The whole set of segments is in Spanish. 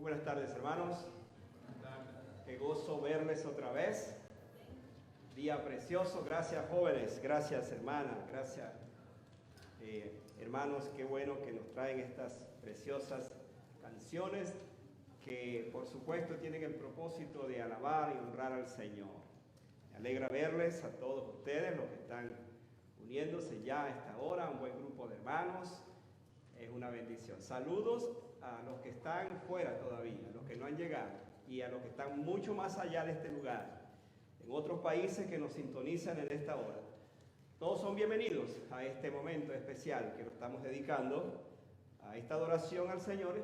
Muy buenas tardes, hermanos. Qué gozo verles otra vez. Día precioso. Gracias, jóvenes. Gracias, hermanas. Gracias, hermanos. Qué bueno que nos traen estas preciosas canciones que, por supuesto, tienen el propósito de alabar y honrar al Señor. Me alegra verles a todos ustedes, los que están uniéndose ya a esta hora, un buen grupo de hermanos. Es una bendición. Saludos a los que están fuera todavía, a los que no han llegado y a los que están mucho más allá de este lugar, en otros países que nos sintonizan en esta hora. Todos son bienvenidos a este momento especial que nos estamos dedicando a esta adoración al Señor,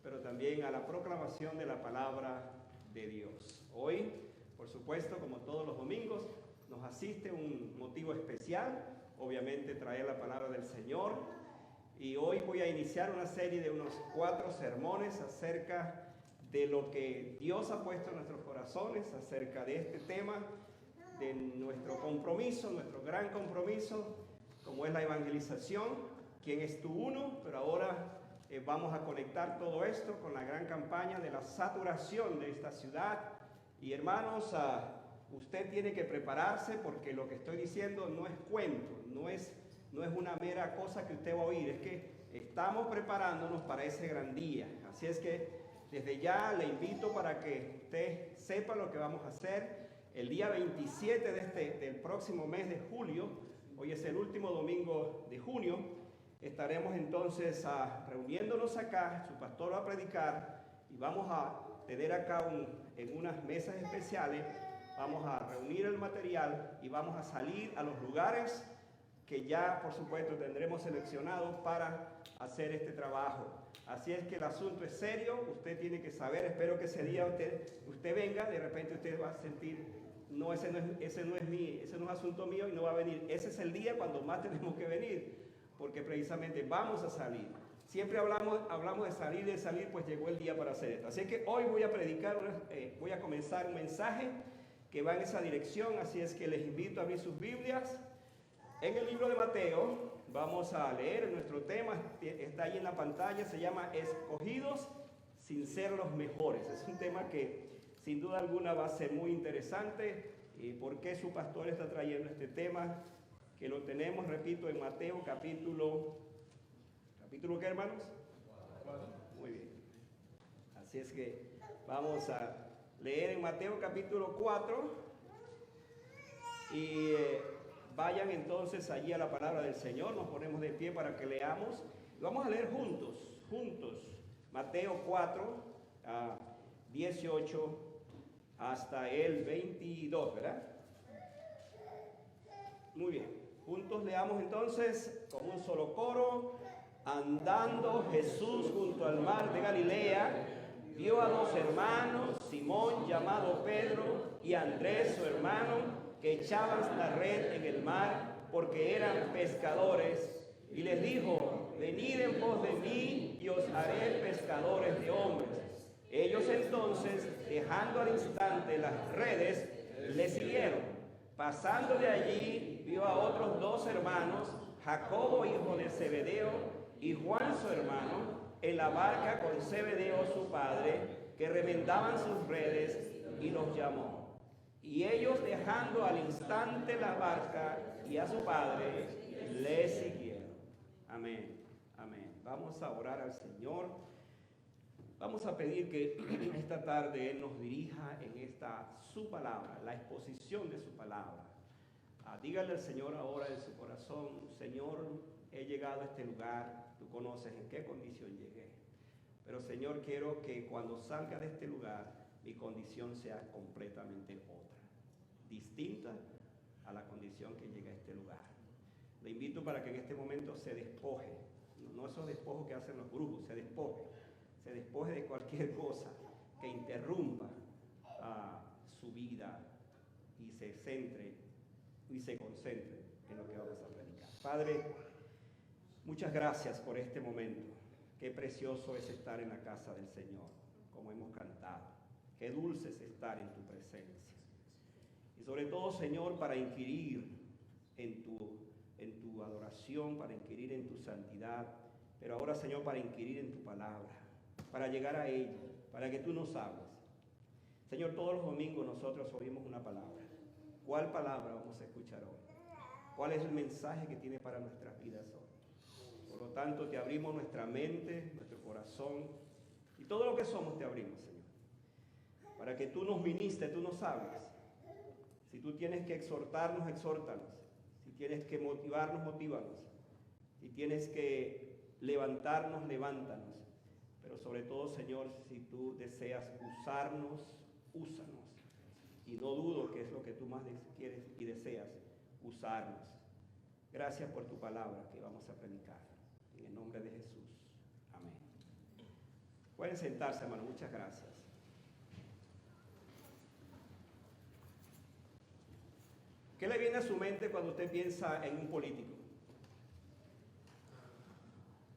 pero también a la proclamación de la palabra de Dios. Hoy, por supuesto, como todos los domingos, nos asiste un motivo especial, obviamente traer la palabra del Señor. Y hoy voy a iniciar una serie de unos 4 sermones acerca de lo que Dios ha puesto en nuestros corazones, acerca de este tema, de nuestro compromiso, nuestro gran compromiso, como es la evangelización, quién es tu uno, pero ahora vamos a conectar todo esto con la gran campaña de la saturación de esta ciudad. Y hermanos, usted tiene que prepararse porque lo que estoy diciendo no es cuento, no es una mera cosa que usted va a oír, es que estamos preparándonos para ese gran día. Así es que desde ya le invito para que usted sepa lo que vamos a hacer. El día 27 del próximo mes de julio, hoy es el último domingo de junio, estaremos entonces reuniéndonos acá, su pastor va a predicar y vamos a tener acá en unas mesas especiales, vamos a reunir el material y vamos a salir a los lugares que ya, por supuesto, tendremos seleccionados para hacer este trabajo. Así es que el asunto es serio, usted tiene que saber, espero que ese día usted venga, de repente usted va a sentir, no, ese no es asunto mío y no va a venir. Ese es el día cuando más tenemos que venir, porque precisamente vamos a salir. Siempre hablamos de salir, pues llegó el día para hacer esto. Así que hoy voy a comenzar un mensaje que va en esa dirección, así es que les invito a abrir sus Biblias. En el libro de Mateo vamos a leer nuestro tema, está ahí en la pantalla, se llama Escogidos sin ser los mejores. Es un tema que sin duda alguna va a ser muy interesante. ¿Por qué su pastor está trayendo este tema? Que lo tenemos, repito, en Mateo capítulo ¿qué, hermanos? 4. Muy bien. Así es que vamos a leer en Mateo capítulo 4 y vayan entonces allí a la palabra del Señor, nos ponemos de pie para que leamos. Y vamos a leer juntos, Mateo 4, 18 hasta el 22, ¿verdad? Muy bien, juntos leamos entonces con un solo coro. Andando Jesús junto al mar de Galilea, vio a 2 hermanos, Simón llamado Pedro y Andrés su hermano, que echaban la red en el mar porque eran pescadores, y les dijo: venid en pos de mí y os haré pescadores de hombres. Ellos entonces, dejando al instante las redes, le siguieron. Pasando de allí, vio a otros 2 hermanos, Jacobo hijo de Zebedeo y Juan su hermano, en la barca con Zebedeo su padre, que remendaban sus redes, y los llamó. Y ellos, dejando al instante la barca y a su padre, le siguieron. Amén, amén. Vamos a orar al Señor. Vamos a pedir que esta tarde Él nos dirija en su palabra, la exposición de su palabra. Dígale al Señor ahora en su corazón: Señor, he llegado a este lugar, tú conoces en qué condición llegué. Pero Señor, quiero que cuando salga de este lugar, mi condición sea completamente otra, distinta a la condición que llegué a este lugar. Le invito para que en este momento se despoje, no esos despojos que hacen los brujos, se despoje de cualquier cosa que interrumpa su vida y se centre y se concentre en lo que vamos a predicar. Padre, muchas gracias por este momento. Qué precioso es estar en la casa del Señor, como hemos cantado. Qué dulce es estar en tu presencia. Y sobre todo, Señor, para inquirir en tu adoración, para inquirir en tu santidad, pero ahora, Señor, para inquirir en tu palabra, para llegar a ella, para que tú nos hables. Señor, todos los domingos nosotros oímos una palabra. ¿Cuál palabra vamos a escuchar hoy? ¿Cuál es el mensaje que tiene para nuestras vidas hoy? Por lo tanto, te abrimos nuestra mente, nuestro corazón y todo lo que somos te abrimos, Señor. Para que tú nos ministres, tú nos hables. Si tú tienes que exhortarnos, exhórtanos. Si tienes que motivarnos, motívanos. Si tienes que levantarnos, levántanos. Pero sobre todo, Señor, si tú deseas usarnos, úsanos. Y no dudo que es lo que tú más quieres y deseas, usarnos. Gracias por tu palabra que vamos a predicar. En el nombre de Jesús. Amén. Pueden sentarse, hermano. Muchas gracias. ¿Qué le viene a su mente cuando usted piensa en un político?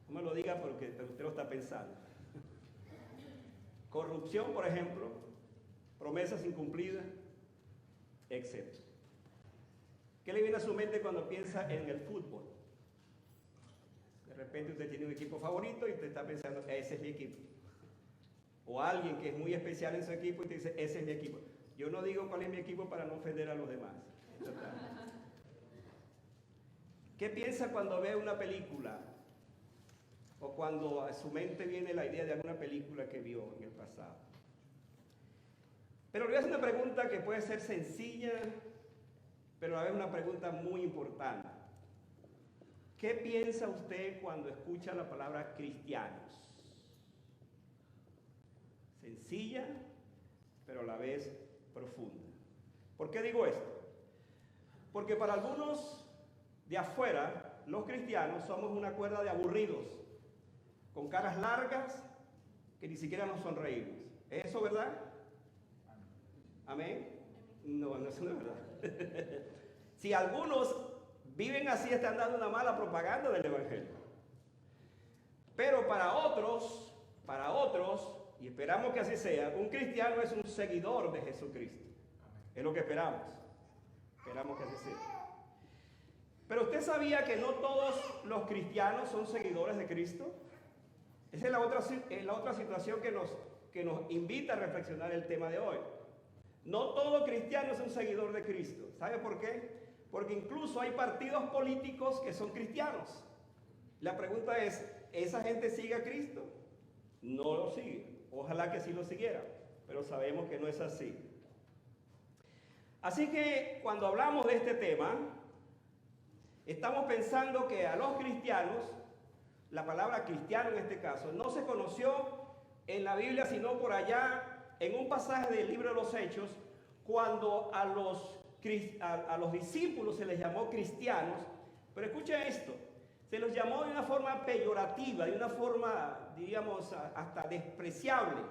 No me lo diga porque usted lo está pensando. Corrupción, por ejemplo, promesas incumplidas, etc. ¿Qué le viene a su mente cuando piensa en el fútbol? De repente usted tiene un equipo favorito y usted está pensando, ese es mi equipo. O alguien que es muy especial en su equipo y te dice, ese es mi equipo. Yo no digo cuál es mi equipo para no ofender a los demás. ¿Qué piensa cuando ve una película? O cuando a su mente viene la idea de alguna película que vio en el pasado. Pero le voy a hacer una pregunta que puede ser sencilla, pero a la vez una pregunta muy importante. ¿Qué piensa usted cuando escucha la palabra cristianos? Sencilla, pero a la vez profunda. ¿Por qué digo esto? Porque para algunos de afuera, los cristianos somos una cuerda de aburridos, con caras largas que ni siquiera nos sonreímos. ¿Es eso verdad? ¿Amén? No, eso no es verdad. Si algunos viven así, están dando una mala propaganda del Evangelio. Pero para otros, y esperamos que así sea, un cristiano es un seguidor de Jesucristo. Es lo que esperamos. Esperamos que así sea. Pero usted sabía que no todos los cristianos son seguidores de Cristo. Esa es la otra situación que nos invita a reflexionar el tema de hoy. No todo cristiano es un seguidor de Cristo. ¿Sabe por qué? Porque incluso hay partidos políticos que son cristianos. La pregunta es, ¿esa gente sigue a Cristo? No lo sigue. Ojalá que sí lo siguiera, pero sabemos que no es así. Así que cuando hablamos de este tema, estamos pensando que a los cristianos, la palabra cristiano en este caso, no se conoció en la Biblia sino por allá en un pasaje del libro de los Hechos, cuando a los discípulos se les llamó cristianos. Pero escuchen esto, se los llamó de una forma peyorativa, de una forma, diríamos, hasta despreciable.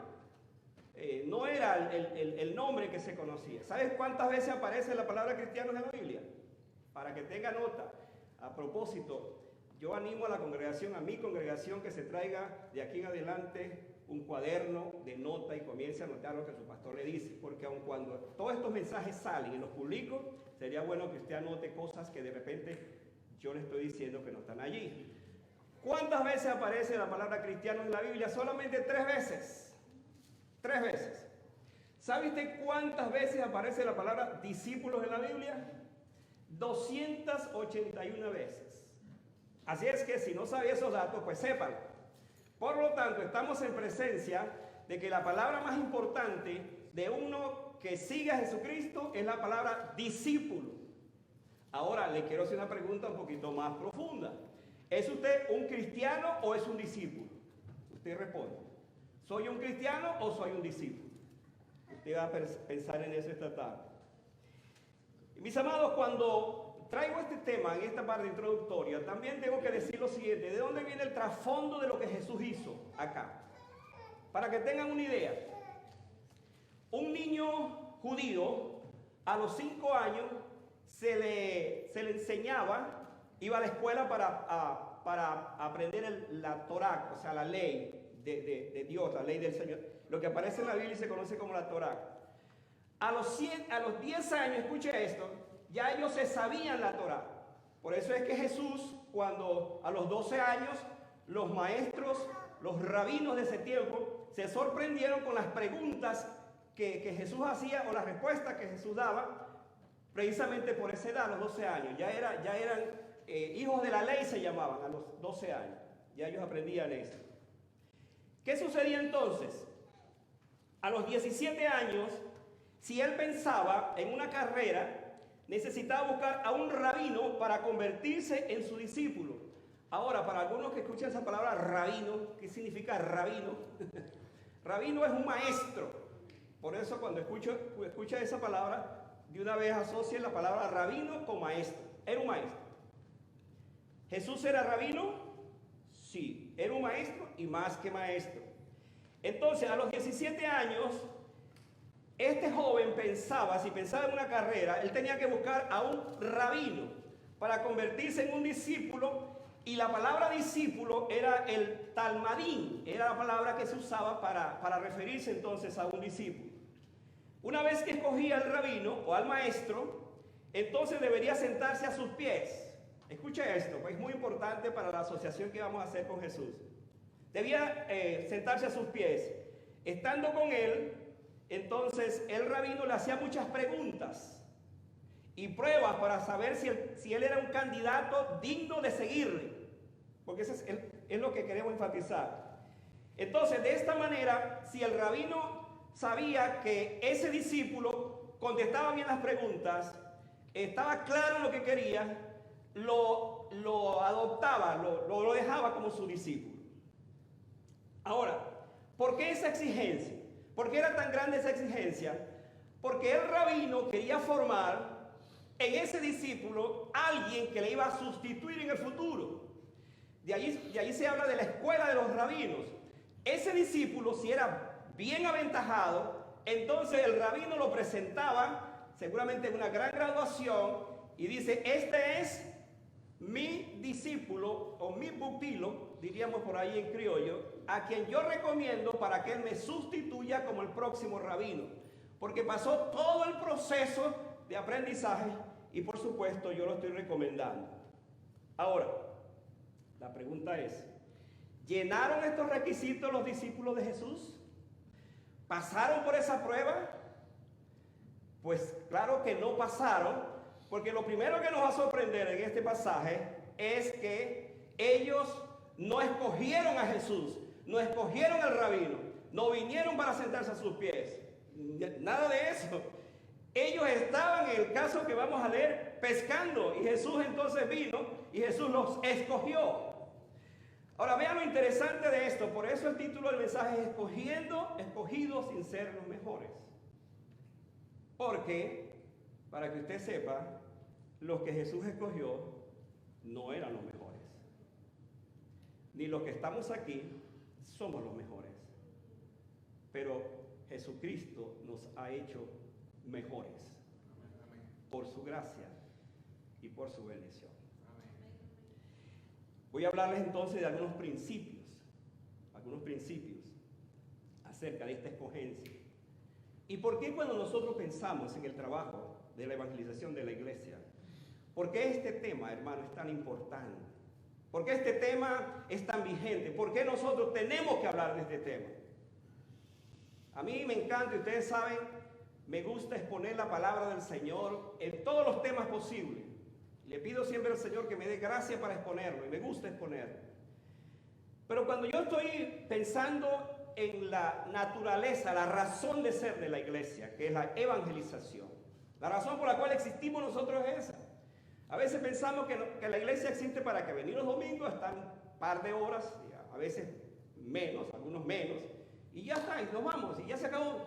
No era el nombre que se conocía. ¿Sabes cuántas veces aparece la palabra cristianos en la Biblia? Para que tenga nota. A propósito, yo animo a la congregación, a mi congregación, que se traiga de aquí en adelante un cuaderno de nota y comience a anotar lo que su pastor le dice, porque aun cuando todos estos mensajes salen y los publico, sería bueno que usted anote cosas que de repente yo le estoy diciendo que no están allí. ¿Cuántas veces aparece la palabra cristiano en la Biblia? Solamente 3 veces. 3 veces. ¿Sabe usted cuántas veces aparece la palabra discípulos en la Biblia? 281 veces. Así es que si no sabe esos datos, pues sépanlo. Por lo tanto, estamos en presencia de que la palabra más importante de uno que sigue a Jesucristo es la palabra discípulo. Ahora le quiero hacer una pregunta un poquito más profunda. ¿Es usted un cristiano o es un discípulo? Usted responde. ¿Soy un cristiano o soy un discípulo? Usted va a pensar en eso esta tarde. Y mis amados, cuando traigo este tema en esta parte introductoria, también tengo que decir lo siguiente: ¿de dónde viene el trasfondo de lo que Jesús hizo acá? Para que tengan una idea. Un niño judío a los 5 años se le enseñaba, iba a la escuela para aprender la Torá, o sea, la ley de Dios, la ley del Señor. Lo que aparece en la Biblia se conoce como la Torá. A los 10 años, escuche esto, ya ellos se sabían la Torá. Por eso es que Jesús, cuando a los 12 años, los maestros los rabinos de ese tiempo se sorprendieron con las preguntas que Jesús hacía o las respuestas que Jesús daba precisamente por esa edad, a los 12 años. Ya eran hijos de la ley, se llamaban a los 12 años. Ya ellos aprendían eso. ¿Qué sucedía entonces? A los 17 años, si él pensaba en una carrera, necesitaba buscar a un rabino para convertirse en su discípulo. Ahora, para algunos que escuchan esa palabra rabino, ¿qué significa rabino? Rabino es un maestro. Por eso cuando escucha esa palabra, de una vez asocia la palabra rabino con maestro. Era un maestro. ¿Jesús era rabino? Sí, era un maestro y más que maestro. Entonces, a los 17 años, este joven pensaba, si pensaba en una carrera, él tenía que buscar a un rabino para convertirse en un discípulo. Y la palabra discípulo era el talmadín, era la palabra que se usaba para referirse entonces a un discípulo. Una vez que escogía al rabino o al maestro, entonces debería sentarse a sus pies. Escuche esto, pues es muy importante para la asociación que vamos a hacer con Jesús. Debía sentarse a sus pies. Estando con él, entonces el rabino le hacía muchas preguntas y pruebas para saber si él era un candidato digno de seguirle. Porque eso es lo que queremos enfatizar. Entonces, de esta manera, si el rabino sabía que ese discípulo contestaba bien las preguntas, estaba claro en lo que quería, lo adoptaba, lo dejaba como su discípulo. Ahora, ¿por qué esa exigencia? ¿Por qué era tan grande esa exigencia? Porque el rabino quería formar en ese discípulo alguien que le iba a sustituir en el futuro. De allí se habla de la escuela de los rabinos. Ese discípulo, si era bien aventajado, entonces el rabino lo presentaba seguramente en una gran graduación y dice: este es mi discípulo o mi pupilo, diríamos por ahí en criollo, a quien yo recomiendo para que él me sustituya como el próximo rabino, porque pasó todo el proceso de aprendizaje y por supuesto yo lo estoy recomendando. Ahora, la pregunta es: ¿llenaron estos requisitos los discípulos de Jesús? ¿Pasaron por esa prueba? Pues claro que no pasaron, porque lo primero que nos va a sorprender en este pasaje es que ellos no escogieron a Jesús, no escogieron al rabino, no vinieron para sentarse a sus pies. Nada de eso. Ellos estaban, en el caso que vamos a leer, pescando, y Jesús entonces vino y Jesús los escogió. Ahora vean lo interesante de esto, por eso el título del mensaje es escogidos sin ser los mejores. Porque, para que usted sepa, los que Jesús escogió no eran los mejores. Ni los que estamos aquí somos los mejores. Pero Jesucristo nos ha hecho mejores por su gracia y por su bendición. Voy a hablarles entonces de algunos principios acerca de esta escogencia. ¿Y por qué cuando nosotros pensamos en el trabajo de la evangelización de la iglesia, por qué este tema, hermano, es tan importante? ¿Por qué este tema es tan vigente? ¿Por qué nosotros tenemos que hablar de este tema? A mí me encanta, y ustedes saben, me gusta exponer la palabra del Señor en todos los temas posibles. Le pido siempre al Señor que me dé gracia para exponerlo, y me gusta exponerlo. Pero cuando yo estoy pensando en la naturaleza, la razón de ser de la iglesia, que es la evangelización, la razón por la cual existimos nosotros es esa. A veces pensamos que la iglesia existe para que venir los domingos, estar un par de horas, a veces menos, algunos menos, y ya está, y nos vamos, y ya se acabó.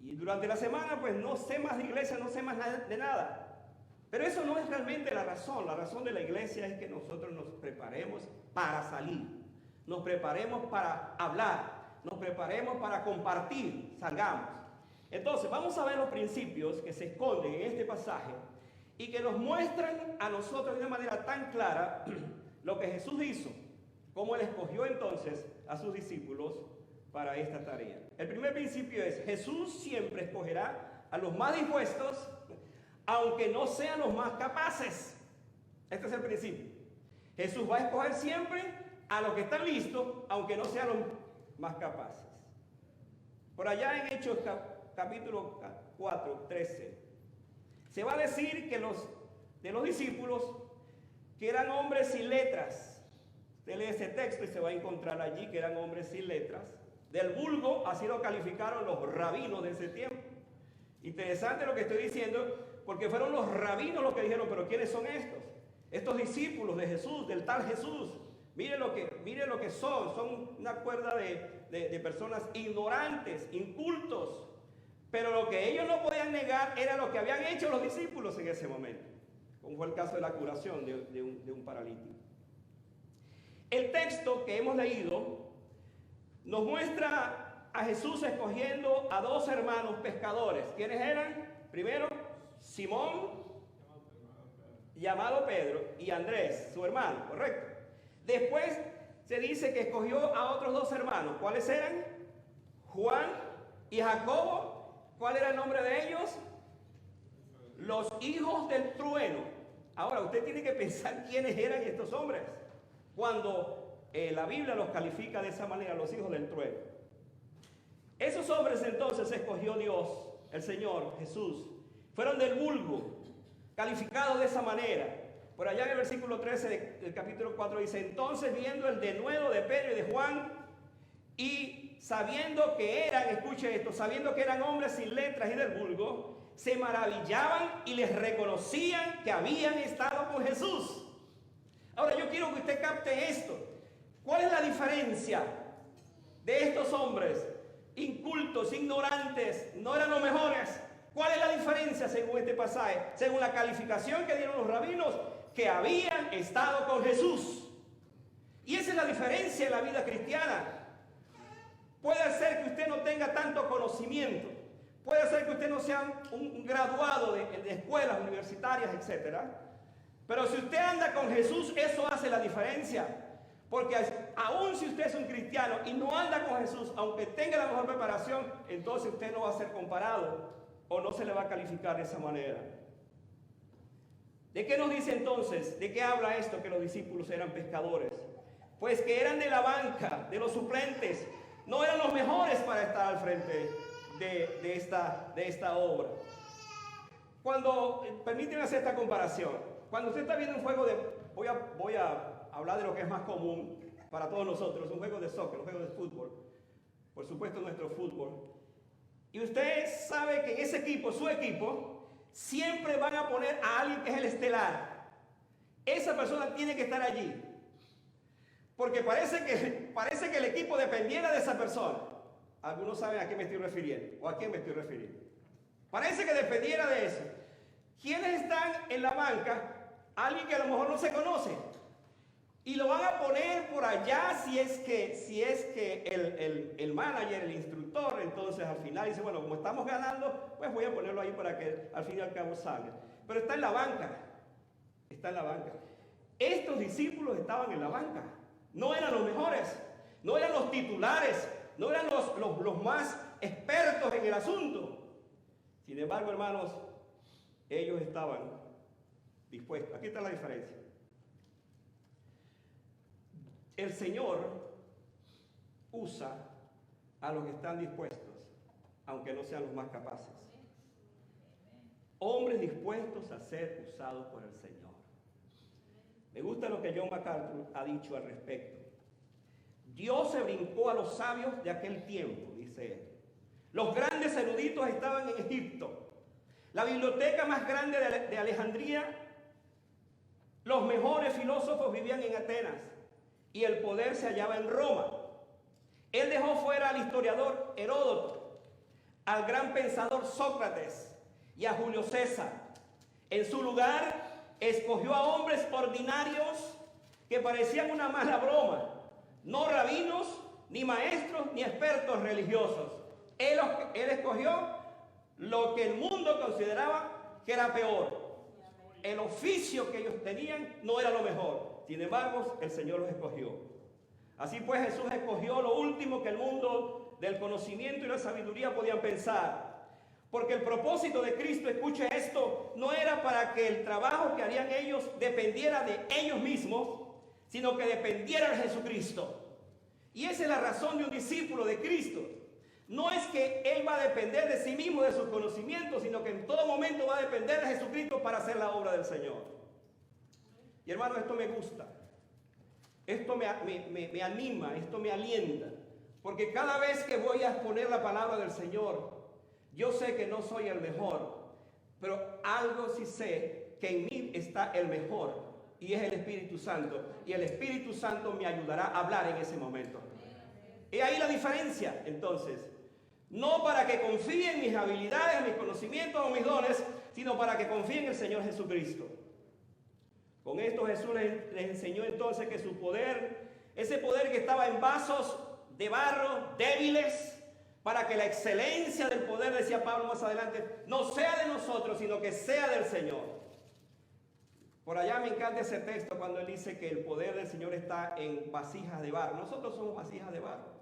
Y durante la semana, pues no sé más de iglesia, no sé más de nada. Pero eso no es realmente la razón. La razón de la iglesia es que nosotros nos preparemos para salir, nos preparemos para hablar, nos preparemos para compartir, salgamos. Entonces, vamos a ver los principios que se esconden en este pasaje y que nos muestran a nosotros de una manera tan clara lo que Jesús hizo, cómo Él escogió entonces a sus discípulos para esta tarea. El primer principio es: Jesús siempre escogerá a los más dispuestos, aunque no sean los más capaces. Este es el principio. Jesús va a escoger siempre a los que están listos, aunque no sean los más capaces. Por allá en Hechos capítulo 4, 13, se va a decir que de los discípulos, que eran hombres sin letras. Usted lee ese texto y se va a encontrar allí que eran hombres sin letras. Del vulgo, así lo calificaron los rabinos de ese tiempo. Interesante lo que estoy diciendo, porque fueron los rabinos los que dijeron, pero ¿quiénes son estos? Estos discípulos de Jesús, del tal Jesús. Miren lo que son una cuerda de personas ignorantes, incultos. Pero lo que ellos no podían negar era lo que habían hecho los discípulos en ese momento, como fue el caso de la curación de un paralítico. El texto que hemos leído nos muestra a Jesús escogiendo a dos hermanos pescadores. ¿Quiénes eran? Primero, Simón, llamado Pedro, y Andrés, su hermano, ¿correcto? Después se dice que escogió a otros dos hermanos. ¿Cuáles eran? Juan y Jacobo. ¿Cuál era el nombre de ellos? Los hijos del trueno. Ahora, usted tiene que pensar quiénes eran estos hombres cuando la Biblia los califica de esa manera, los hijos del trueno. Esos hombres entonces escogió Dios, el Señor, Jesús. Fueron del vulgo, calificados de esa manera. Por allá en el versículo 13 del capítulo 4 dice, entonces viendo el denuedo de Pedro y de Juan, y sabiendo que eran, escuche esto, sabiendo que eran hombres sin letras y del vulgo, se maravillaban y les reconocían que habían estado con Jesús. Ahora yo quiero que usted capte esto. ¿Cuál es la diferencia de estos hombres incultos, ignorantes, no eran los mejores? ¿Cuál es la diferencia según este pasaje? Según la calificación que dieron los rabinos, que habían estado con Jesús. Y esa es la diferencia en la vida cristiana. Puede ser que usted no tenga tanto conocimiento, puede ser que usted no sea un graduado de escuelas universitarias, etc. Pero si usted anda con Jesús, eso hace la diferencia. Porque aun si usted es un cristiano y no anda con Jesús, aunque tenga la mejor preparación, entonces usted no va a ser comparado o no se le va a calificar de esa manera. ¿De qué nos dice entonces? ¿De qué habla esto que los discípulos eran pescadores? Pues que eran de la banca, de los suplentes. No eran los mejores para estar al frente de esta obra. Permítanme hacer esta comparación. Cuando usted está viendo un juego voy a hablar de lo que es más común para todos nosotros, un juego de soccer, un juego de fútbol. Por supuesto nuestro fútbol. Y usted sabe que en ese equipo, su equipo, siempre van a poner a alguien que es el estelar. Esa persona tiene que estar allí. Porque parece que el equipo dependiera de esa persona. Algunos saben a qué me estoy refiriendo o a quién me estoy refiriendo. Parece que dependiera de eso. ¿Quiénes están en la banca? Alguien que a lo mejor no se conoce. Y lo van a poner por allá si es que el manager, el instructor, entonces al final dice, bueno, como estamos ganando, pues voy a ponerlo ahí para que al fin y al cabo salga. Pero está en la banca. Está en la banca. Estos discípulos estaban en la banca. No eran los mejores, no eran los titulares, no eran los más expertos en el asunto. Sin embargo, hermanos, ellos estaban dispuestos. Aquí está la diferencia. El Señor usa a los que están dispuestos, aunque no sean los más capaces. Hombres dispuestos a ser usados por el Señor. Me gusta lo que John MacArthur ha dicho al respecto. Dios se brincó a los sabios de aquel tiempo, dice él. Los grandes eruditos estaban en Egipto. La biblioteca más grande de Alejandría, los mejores filósofos vivían en Atenas y el poder se hallaba en Roma. Él dejó fuera al historiador Heródoto, al gran pensador Sócrates y a Julio César. En su lugar, escogió a hombres ordinarios que parecían una mala broma, no rabinos, ni maestros, ni expertos religiosos. Él escogió lo que el mundo consideraba que era peor. El oficio que ellos tenían no era lo mejor. Sin embargo, el Señor los escogió. Así pues, Jesús escogió lo último que el mundo del conocimiento y la sabiduría podían pensar. Porque el propósito de Cristo, escuche esto, no era para que el trabajo que harían ellos dependiera de ellos mismos, sino que dependiera de Jesucristo. Y esa es la razón de un discípulo de Cristo. No es que él va a depender de sí mismo, de sus conocimientos, sino que en todo momento va a depender de Jesucristo para hacer la obra del Señor. Y hermano, esto me gusta. Esto me anima, esto me alienta. Porque cada vez que voy a exponer la palabra del Señor, yo sé que no soy el mejor, pero algo sí sé, que en mí está el mejor, y es el Espíritu Santo. Y el Espíritu Santo me ayudará a hablar en ese momento. Y ahí la diferencia, entonces. No para que confíe en mis habilidades, mis conocimientos o mis dones, sino para que confíe en el Señor Jesucristo. Con esto Jesús les enseñó entonces que su poder, ese poder que estaba en vasos de barro débiles, para que la excelencia del poder, decía Pablo más adelante, no sea de nosotros, sino que sea del Señor. Por allá me encanta ese texto cuando él dice que el poder del Señor está en vasijas de barro. Nosotros somos vasijas de barro.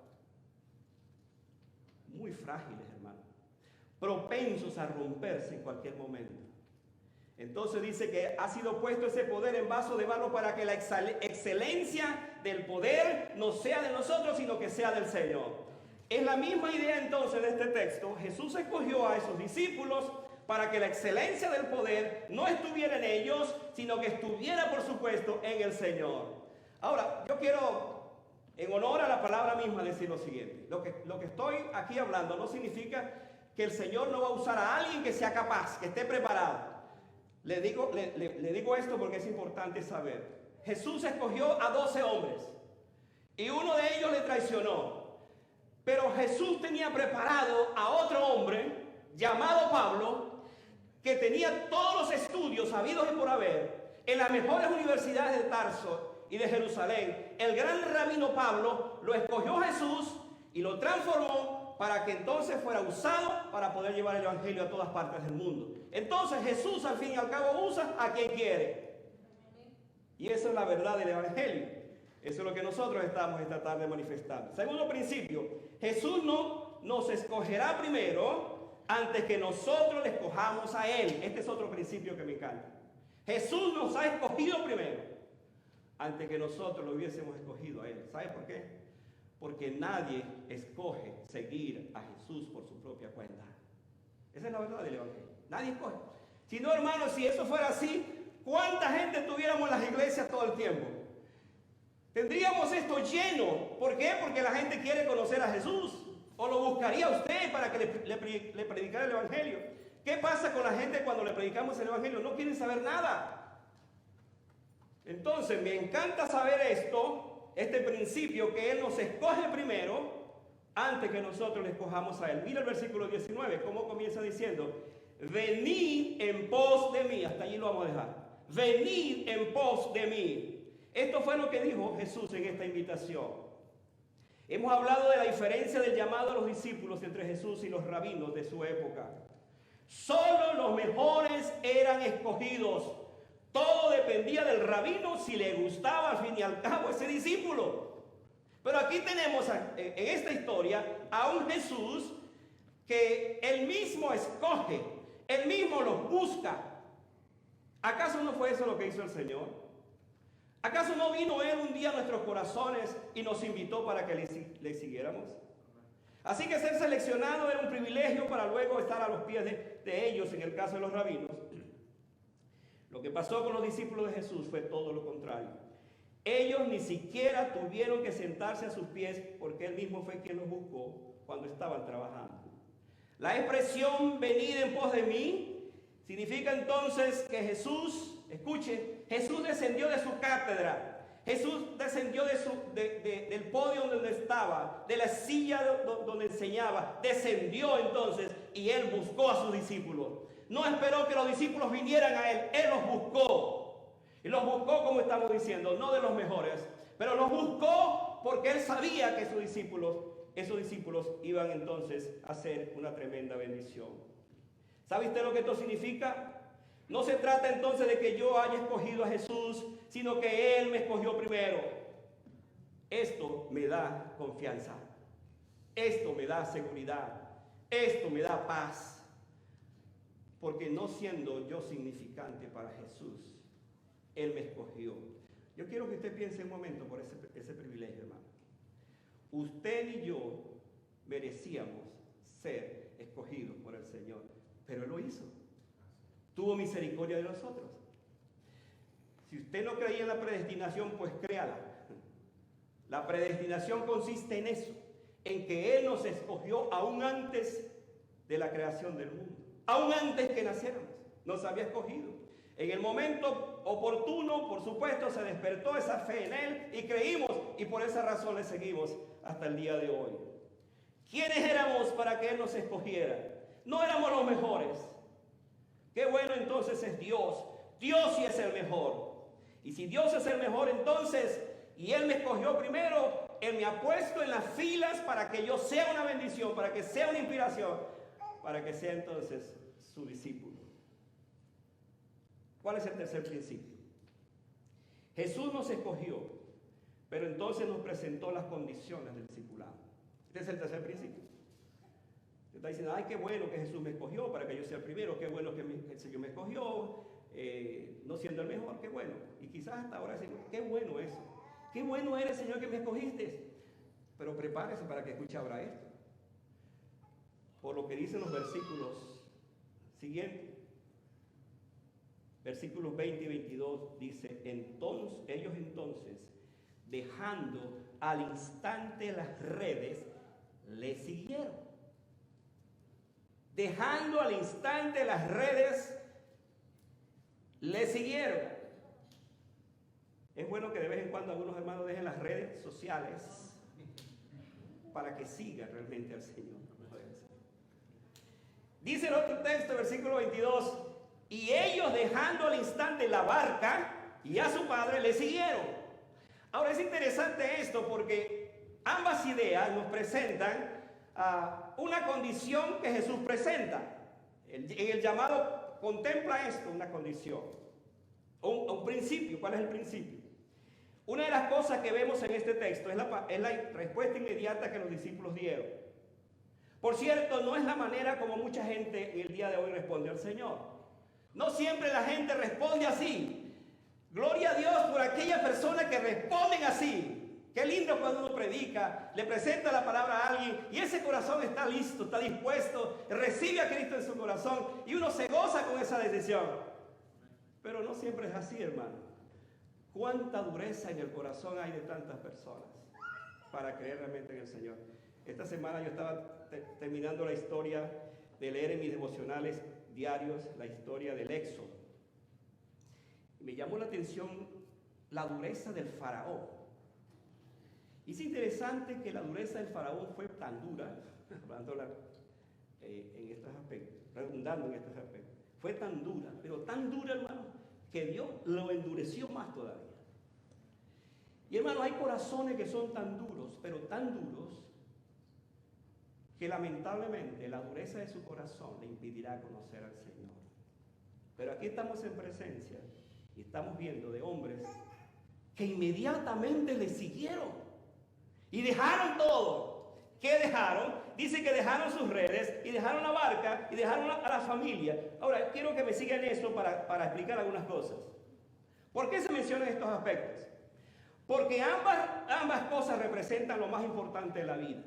Muy frágiles, hermano. Propensos a romperse en cualquier momento. Entonces dice que ha sido puesto ese poder en vaso de barro para que la excelencia del poder no sea de nosotros, sino que sea del Señor. Es la misma idea entonces de este texto. Jesús escogió a esos discípulos para que la excelencia del poder no estuviera en ellos, sino que estuviera, por supuesto, en el Señor. Ahora, yo quiero, en honor a la palabra misma, decir lo siguiente. Lo que estoy aquí hablando no significa que el Señor no va a usar a alguien que sea capaz, que esté preparado. Le digo esto porque es importante saber. Jesús escogió a 12 hombres y uno de ellos le traicionó. Pero Jesús tenía preparado a otro hombre llamado Pablo, que tenía todos los estudios habidos y por haber en las mejores universidades de Tarso y de Jerusalén. El gran rabino Pablo lo escogió Jesús y lo transformó para que entonces fuera usado para poder llevar el evangelio a todas partes del mundo. Entonces Jesús al fin y al cabo usa a quien quiere. Y esa es la verdad del evangelio. Eso es lo que nosotros estamos esta tarde manifestando. Segundo principio, Jesús no nos escogerá primero antes que nosotros le escojamos a Él. Este es otro principio que me encanta. Jesús nos ha escogido primero antes que nosotros lo hubiésemos escogido a Él. ¿Sabe por qué? Porque nadie escoge seguir a Jesús por su propia cuenta. Esa es la verdad del evangelio. Nadie escoge. Si no, hermanos, si eso fuera así, ¿cuánta gente tuviéramos en las iglesias todo el tiempo? Tendríamos esto lleno. ¿Por qué? Porque la gente quiere conocer a Jesús. ¿O lo buscaría usted para que le predicara el evangelio? ¿Qué pasa con la gente cuando le predicamos el evangelio? No quieren saber nada. Entonces, me encanta saber esto, este principio, que Él nos escoge primero antes que nosotros le escojamos a Él. Mira el versículo 19, cómo comienza diciendo: venid en pos de mí. Hasta allí lo vamos a dejar. Venid en pos de mí. Esto fue lo que dijo Jesús en esta invitación. Hemos hablado de la diferencia del llamado a los discípulos entre Jesús y los rabinos de su época. Solo los mejores eran escogidos. Todo dependía del rabino si le gustaba al fin y al cabo ese discípulo. Pero aquí tenemos en esta historia a un Jesús que él mismo escoge, él mismo los busca. ¿Acaso no fue eso lo que hizo el Señor? ¿Acaso no vino Él un día a nuestros corazones y nos invitó para que le siguiéramos? Así que ser seleccionado era un privilegio para luego estar a los pies de ellos, en el caso de los rabinos. Lo que pasó con los discípulos de Jesús fue todo lo contrario. Ellos ni siquiera tuvieron que sentarse a sus pies porque Él mismo fue quien los buscó cuando estaban trabajando. La expresión venid en pos de mí significa entonces que Jesús, escuche, Jesús descendió de su cátedra, Jesús descendió del podio donde estaba, de la silla donde enseñaba, descendió entonces y Él buscó a sus discípulos. No esperó que los discípulos vinieran a Él, Él los buscó. Y los buscó, como estamos diciendo, no de los mejores, pero los buscó porque Él sabía que esos discípulos iban entonces a ser una tremenda bendición. ¿Sabe usted lo que esto significa? No se trata entonces de que yo haya escogido a Jesús, sino que Él me escogió primero. Esto me da confianza. Esto me da seguridad. Esto me da paz. Porque no siendo yo significante para Jesús, Él me escogió. Yo quiero que usted piense un momento por ese privilegio, hermano. Usted y yo merecíamos ser escogidos por el Señor, pero Él lo hizo. Tuvo misericordia de nosotros. Si usted no creía en la predestinación, pues créala. La predestinación consiste en eso, en que Él nos escogió aún antes de la creación del mundo, aún antes que naciéramos, nos había escogido. En el momento oportuno, por supuesto, se despertó esa fe en Él y creímos, y por esa razón le seguimos hasta el día de hoy. ¿Quiénes éramos para que Él nos escogiera? No éramos los mejores. Qué bueno entonces es Dios. Dios sí es el mejor. Y si Dios es el mejor, entonces, y Él me escogió primero, Él me ha puesto en las filas para que yo sea una bendición, para que sea una inspiración, para que sea entonces su discípulo. ¿Cuál es el tercer principio? Jesús nos escogió, pero entonces nos presentó las condiciones del discipulado. Este es el tercer principio. Usted está diciendo, ay, qué bueno que Jesús me escogió para que yo sea el primero, qué bueno que el Señor me escogió, no siendo el mejor, qué bueno. Y quizás hasta ahora decimos, qué bueno eso. Qué bueno eres, Señor, que me escogiste. Pero prepárese para que escuche ahora esto. Por lo que dicen los versículos siguientes. Versículos 20 y 22 dice, ellos entonces, dejando al instante las redes, le siguieron. Dejando al instante las redes, le siguieron. Es bueno que de vez en cuando algunos hermanos dejen las redes sociales para que sigan realmente al Señor. Dice el otro texto, versículo 22, y ellos dejando al instante la barca y a su padre le siguieron. Ahora es interesante esto porque ambas ideas nos presentan una condición que Jesús presenta. En el llamado contempla esto, una condición, un principio. ¿Cuál es el principio? Una de las cosas que vemos en este texto es la respuesta inmediata que los discípulos dieron. Por cierto, no es la manera como mucha gente en el día de hoy responde al Señor. No siempre la gente responde así. Gloria a Dios por aquellas personas que responden así. Qué lindo cuando uno predica, le presenta la palabra a alguien y ese corazón está listo, está dispuesto, recibe a Cristo en su corazón y uno se goza con esa decisión. Pero no siempre es así, hermano. Cuánta dureza en el corazón hay de tantas personas para creer realmente en el Señor. Esta semana yo estaba terminando la historia de leer en mis devocionales diarios la historia del Éxodo. Y me llamó la atención la dureza del faraón. Y es interesante que la dureza del faraón fue tan dura, en estos aspectos, redundando en estos aspectos, fue tan dura, pero tan dura, hermano, que Dios lo endureció más todavía. Y hermano, hay corazones que son tan duros, pero tan duros, que lamentablemente la dureza de su corazón le impedirá conocer al Señor. Pero aquí estamos en presencia y estamos viendo de hombres que inmediatamente le siguieron y dejaron todo. ¿Qué dejaron? Dice que dejaron sus redes y dejaron la barca y dejaron a la familia. Ahora, quiero que me sigan eso para explicar algunas cosas. ¿Por qué se mencionan estos aspectos? Porque ambas cosas representan lo más importante de la vida.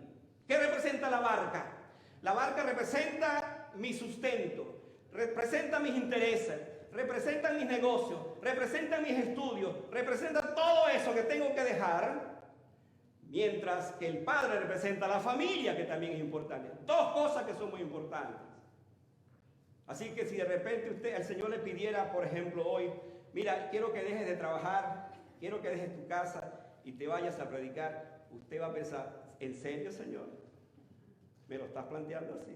¿Qué representa la barca? La barca representa mi sustento, representa mis intereses, representa mis negocios, representa mis estudios, representa todo eso que tengo que dejar, mientras que el padre representa la familia, que también es importante. Dos cosas que son muy importantes. Así que si de repente el Señor le pidiera, por ejemplo, hoy, mira, quiero que dejes de trabajar, quiero que dejes tu casa y te vayas a predicar, usted va a pensar, ¿en serio, Señor? ¿Me lo estás planteando así?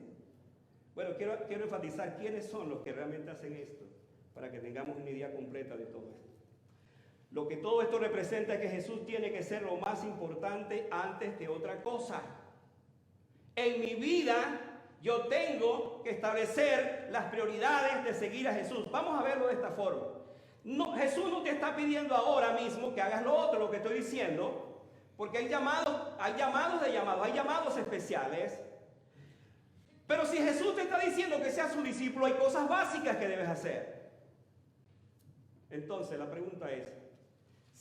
Bueno, quiero enfatizar quiénes son los que realmente hacen esto, para que tengamos una idea completa de todo esto. Lo que todo esto representa es que Jesús tiene que ser lo más importante antes que otra cosa. En mi vida yo tengo que establecer las prioridades de seguir a Jesús. Vamos a verlo de esta forma. No, Jesús no te está pidiendo ahora mismo que hagas lo otro, lo que estoy diciendo, porque hay llamados de llamados, hay llamados especiales. Pero si Jesús te está diciendo que seas su discípulo, hay cosas básicas que debes hacer. Entonces la pregunta es,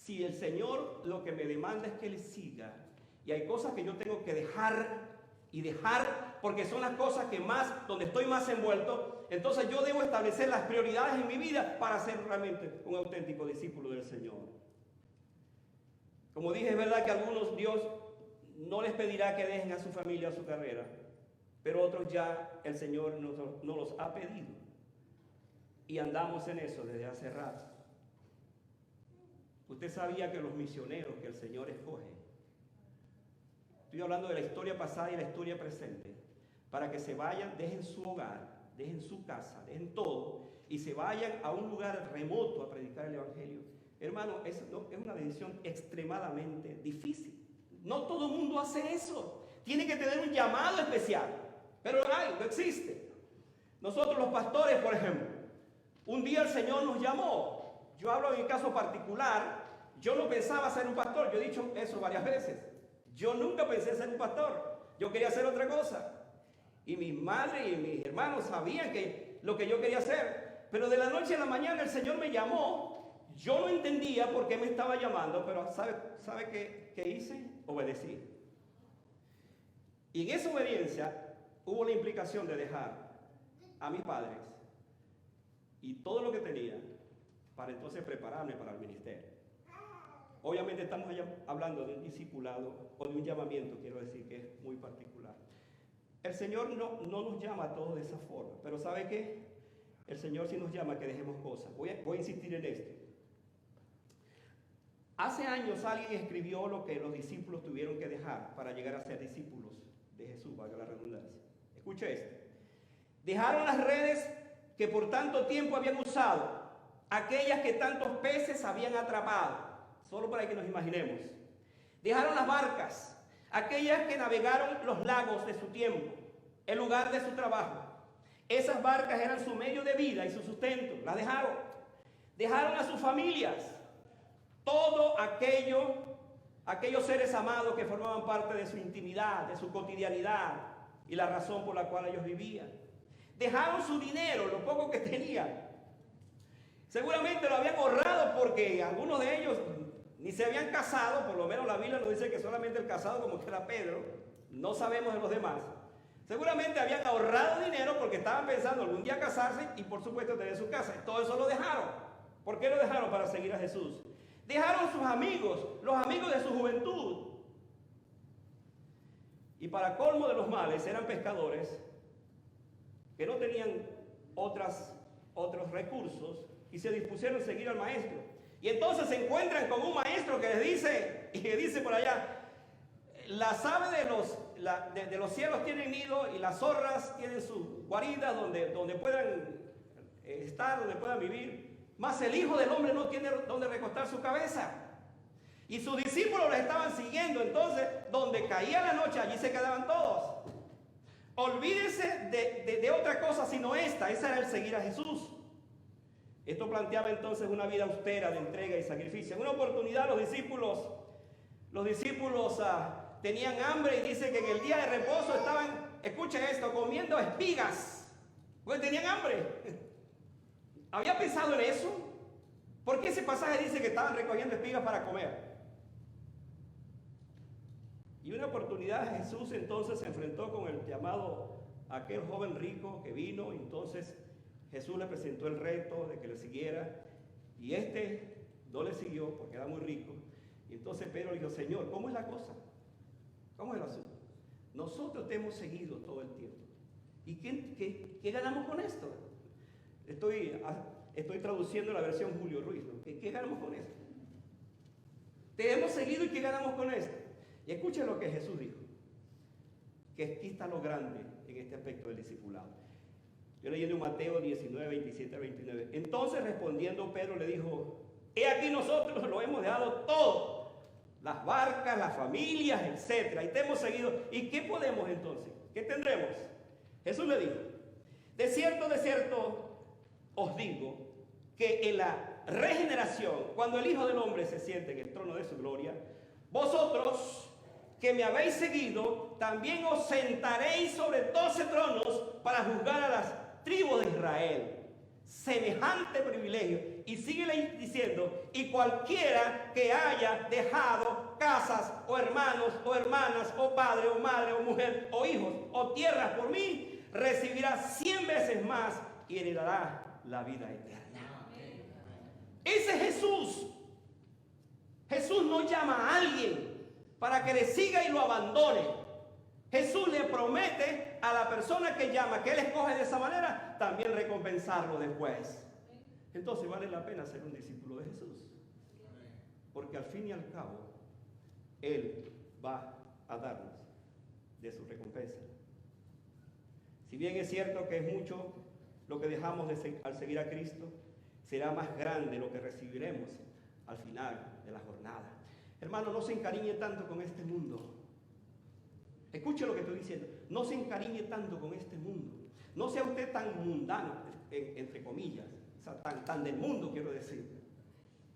si el Señor lo que me demanda es que le siga, y hay cosas que yo tengo que dejar y dejar, porque son las cosas que más, donde estoy más envuelto, entonces yo debo establecer las prioridades en mi vida para ser realmente un auténtico discípulo del Señor. Como dije, es verdad que a algunos Dios no les pedirá que dejen a su familia, a su carrera, pero otros ya el Señor nos los ha pedido. Y andamos en eso desde hace rato. Usted sabía que los misioneros que el Señor escoge, estoy hablando de la historia pasada y la historia presente, para que se vayan, dejen su hogar, dejen su casa, dejen todo, y se vayan a un lugar remoto a predicar el Evangelio. Hermano, es una decisión extremadamente difícil. No todo el mundo hace eso. Tiene que tener un llamado especial. Pero no existe. Nosotros los pastores, por ejemplo, un día el Señor nos llamó. Yo hablo en mi caso particular. Yo no pensaba ser un pastor. Yo he dicho eso varias veces. Yo nunca pensé ser un pastor. Yo quería hacer otra cosa. Y mi madre y mis hermanos sabían que lo que yo quería hacer. Pero de la noche a la mañana el Señor me llamó. Yo no entendía por qué me estaba llamando, pero ¿sabe qué hice? Obedecí. Y en esa obediencia hubo la implicación de dejar a mis padres y todo lo que tenía para entonces prepararme para el ministerio. Obviamente estamos hablando de un discipulado o de un llamamiento, quiero decir que es muy particular. El Señor no nos llama a todos de esa forma, pero ¿sabe qué? El Señor sí nos llama a que dejemos cosas. Voy a insistir en esto. Hace años alguien escribió lo que los discípulos tuvieron que dejar para llegar a ser discípulos de Jesús, valga la redundancia. Escuche esto. Dejaron las redes que por tanto tiempo habían usado, aquellas que tantos peces habían atrapado, solo para que nos imaginemos. Dejaron las barcas, aquellas que navegaron los lagos de su tiempo, el lugar de su trabajo. Esas barcas eran su medio de vida y su sustento, las dejaron. Dejaron a sus familias. Todo aquellos seres amados que formaban parte de su intimidad, de su cotidianidad y la razón por la cual ellos vivían. Dejaron su dinero, lo poco que tenían. Seguramente lo habían ahorrado porque algunos de ellos ni se habían casado, por lo menos la Biblia nos dice que solamente el casado como que era Pedro, no sabemos de los demás. Seguramente habían ahorrado dinero porque estaban pensando algún día casarse y por supuesto tener su casa. Todo eso lo dejaron. ¿Por qué lo dejaron? Para seguir a Jesús. Dejaron sus amigos, los amigos de su juventud. Y para colmo de los males, eran pescadores que no tenían otros recursos y se dispusieron a seguir al maestro. Y entonces se encuentran con un maestro que les dice por allá, las aves de los cielos tienen nido y las zorras tienen su guarida donde puedan estar, donde puedan vivir. Mas el Hijo del Hombre no tiene donde recostar su cabeza. Y sus discípulos le estaban siguiendo. Entonces, donde caía la noche, allí se quedaban todos. Olvídese de otra cosa sino esta. Esa era el seguir a Jesús. Esto planteaba entonces una vida austera de entrega y sacrificio. En una oportunidad los discípulos tenían hambre y dice que en el día de reposo estaban, escuchen esto, comiendo espigas. Porque tenían hambre. ¿Había pensado en eso? ¿Por qué ese pasaje dice que estaban recogiendo espigas para comer? Y una oportunidad Jesús entonces se enfrentó con el llamado aquel joven rico que vino. Entonces Jesús le presentó el reto de que le siguiera. Y este no le siguió porque era muy rico. Y entonces Pedro le dijo, Señor, ¿cómo es la cosa? ¿Cómo es el asunto? Nosotros te hemos seguido todo el tiempo. ¿Y qué ganamos con esto? Estoy traduciendo la versión Julio Ruiz, ¿no? ¿Qué ganamos con esto? Te hemos seguido y ¿qué ganamos con esto? Y escuchen lo que Jesús dijo, que aquí está lo grande en este aspecto del discipulado. Yo leyendo en Mateo 19, 27 a 29. Entonces respondiendo Pedro le dijo, he aquí nosotros lo hemos dejado todo, las barcas, las familias, etc. Y te hemos seguido. ¿Y qué podemos entonces? ¿Qué tendremos? Jesús le dijo, de cierto, os digo que en la regeneración, cuando el Hijo del Hombre se siente en el trono de su gloria, vosotros que me habéis seguido, también os sentaréis sobre 12 tronos para juzgar a las tribus de Israel. semejante privilegio. Y sigue diciendo, y cualquiera que haya dejado casas o hermanos o hermanas o padre o madre o mujer o hijos o tierras por mí, recibirá 100 veces más y heredará la vida eterna. Ese es Jesús. Jesús no llama a alguien para que le siga y lo abandone. Jesús le promete a la persona que llama, que él escoge de esa manera, también recompensarlo después. Entonces vale la pena ser un discípulo de Jesús. Porque al fin y al cabo, Él va a darnos de su recompensa. Si bien es cierto que es mucho lo que dejamos al seguir a Cristo, será más grande lo que recibiremos al final de la jornada. Hermano, no se encariñe tanto con este mundo. Escuche lo que estoy diciendo. No se encariñe tanto con este mundo. No sea usted tan mundano, entre comillas, o sea, tan del mundo, quiero decir.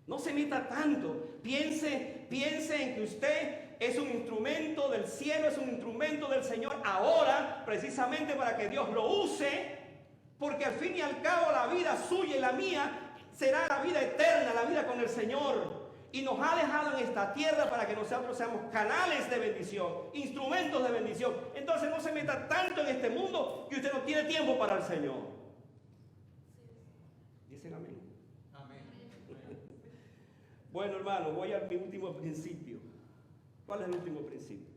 No se meta tanto. Piense en que usted es un instrumento del cielo, es un instrumento del Señor ahora, precisamente para que Dios lo use, porque al fin y al cabo la vida suya y la mía será la vida eterna, la vida con el Señor. Y nos ha dejado en esta tierra para que nosotros seamos canales de bendición, instrumentos de bendición. Entonces no se meta tanto en este mundo que usted no tiene tiempo para el Señor. ¿Dicen amén? Amén. Bueno, hermano, voy a mi último principio. ¿Cuál es el último principio?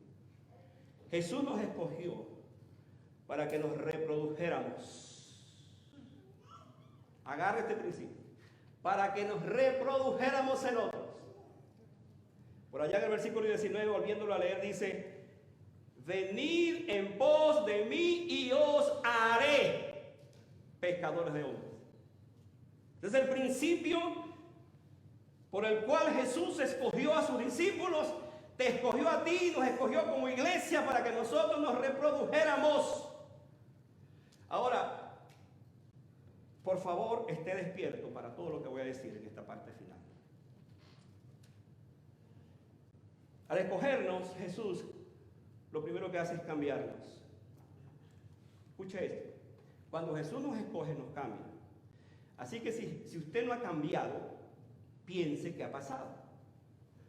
Jesús nos escogió para que nos reprodujéramos. Agarre este principio. Para que nos reprodujéramos en otros. Por allá en el versículo 19, volviéndolo a leer, dice: venid en pos de mí y os haré pescadores de hombres. Desde el principio por el cual Jesús escogió a sus discípulos, te escogió a ti, nos escogió como iglesia para que nosotros nos reprodujéramos. Ahora, por favor, esté despierto para todo lo que voy a decir en esta parte final. Al escogernos, Jesús lo primero que hace es cambiarnos. Escuche esto. Cuando Jesús nos escoge, nos cambia. Así que si usted no ha cambiado, piense qué ha pasado.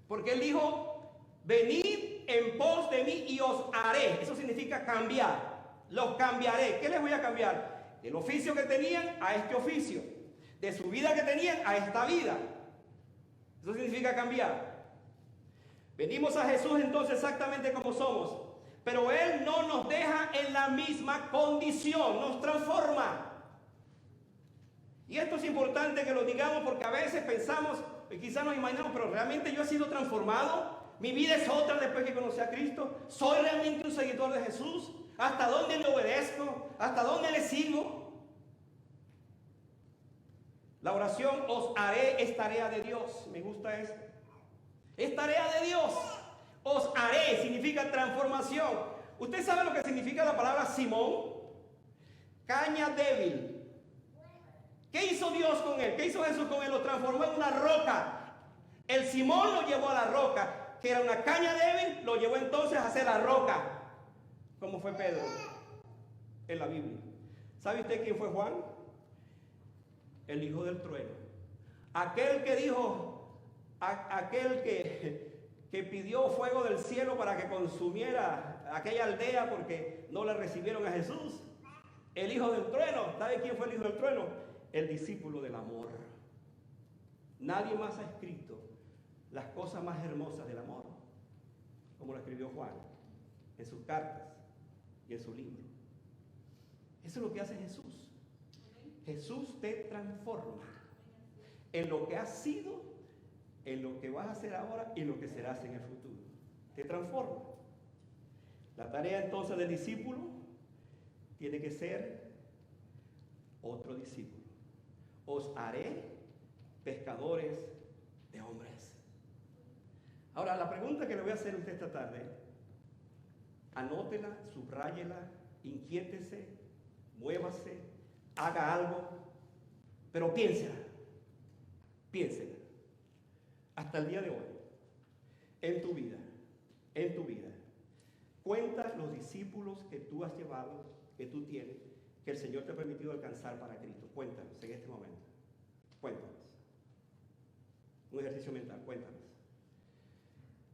Porque Él dijo: venid en pos de mí y os haré. Eso significa cambiar. Los cambiaré. ¿Qué les voy a cambiar? Del oficio que tenían a este oficio. De su vida que tenían a esta vida. Eso significa cambiar. Venimos a Jesús entonces exactamente como somos. Pero Él no nos deja en la misma condición. Nos transforma. Y esto es importante que lo digamos porque a veces pensamos, y quizás nos imaginamos, pero realmente yo he sido transformado. Mi vida es otra después que conocí a Cristo. ¿Soy realmente un seguidor de Jesús? ¿Hasta dónde le obedezco? ¿Hasta dónde le sigo? La oración os haré es tarea de Dios. Me gusta eso. Es tarea de Dios. Os haré significa transformación. ¿Usted sabe lo que significa la palabra Simón? Caña débil. ¿Qué hizo Dios con él? ¿Qué hizo Jesús con él? Lo transformó en una roca. El Simón lo llevó a la roca, que era una caña débil, lo llevó entonces a hacer la roca, como fue Pedro en la Biblia. ¿Sabe usted quién fue Juan? El hijo del trueno. Aquel que dijo, aquel que pidió fuego del cielo para que consumiera aquella aldea porque no le recibieron a Jesús. El hijo del trueno. ¿Sabe quién fue el hijo del trueno? El discípulo del amor. Nadie más ha escrito las cosas más hermosas del amor, como lo escribió Juan en sus cartas y en su libro. Eso es lo que hace Jesús. Jesús te transforma en lo que has sido, en lo que vas a hacer ahora y en lo que serás en el futuro. Te transforma. La tarea entonces del discípulo tiene que ser otro discípulo. Os haré pescadores de hombres. Ahora, la pregunta que le voy a hacer a usted esta tarde, anótela, subráyela, inquiétese, muévase, haga algo, pero piénsela. Hasta el día de hoy, en tu vida, cuenta los discípulos que tú has llevado, que tú tienes, que el Señor te ha permitido alcanzar para Cristo? Cuéntanos en este momento. Cuéntanos. Un ejercicio mental, cuéntanos.